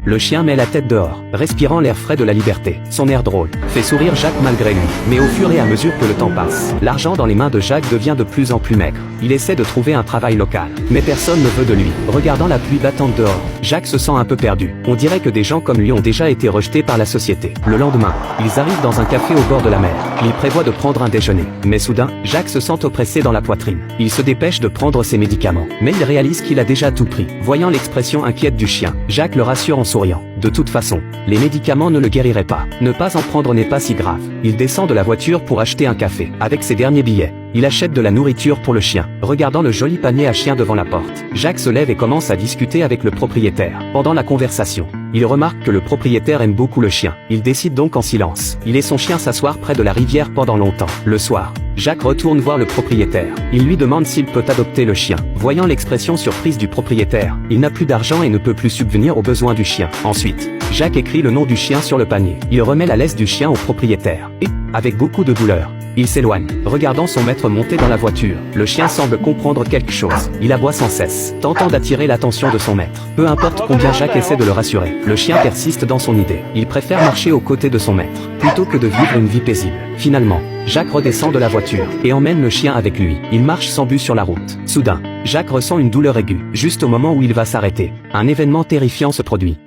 Le chien met la tête dehors, respirant l'air frais de la liberté. Son air drôle fait sourire Jacques malgré lui. Mais au fur et à mesure que le temps passe, l'argent dans les mains de Jacques devient de plus en plus maigre. Il essaie de trouver un travail local, mais personne ne veut de lui. Regardant la pluie battante dehors, Jacques se sent un peu perdu. On dirait que des gens comme lui ont déjà été rejetés par la société. Le lendemain, ils arrivent dans un café au bord de la mer. Ils prévoient de prendre un déjeuner. Mais soudain, Jacques se sent oppressé dans la poitrine. Il se dépêche de prendre ses médicaments. Mais il réalise qu'il a déjà tout pris. Voyant l'expression inquiète du chien, Jacques le rassure en souriant. De toute façon, les médicaments ne le guériraient pas. Ne pas en prendre n'est pas si grave. Il descend de la voiture pour acheter un café. Avec ses derniers billets, il achète de la nourriture pour le chien. Regardant le joli panier à chien devant la porte, Jacques se lève et commence à discuter avec le propriétaire. Pendant la conversation, il remarque que le propriétaire aime beaucoup le chien. Il décide donc en silence. Il et son chien s'asseoir près de la rivière pendant longtemps. Le soir, Jacques retourne voir le propriétaire. Il lui demande s'il peut adopter le chien. Voyant l'expression surprise du propriétaire, il n'a plus d'argent et ne peut plus subvenir aux besoins du chien. Ensuite, Jacques écrit le nom du chien sur le panier. Il remet la laisse du chien au propriétaire. Et, avec beaucoup de douleur, il s'éloigne, regardant son maître monter dans la voiture. Le chien semble comprendre quelque chose. Il aboie sans cesse, tentant d'attirer l'attention de son maître. Peu importe combien Jacques essaie de le rassurer, le chien persiste dans son idée. Il préfère marcher aux côtés de son maître, plutôt que de vivre une vie paisible. Finalement, Jacques redescend de la voiture, et emmène le chien avec lui. Il marche sans but sur la route. Soudain, Jacques ressent une douleur aiguë. Juste au moment où il va s'arrêter, un événement terrifiant se produit.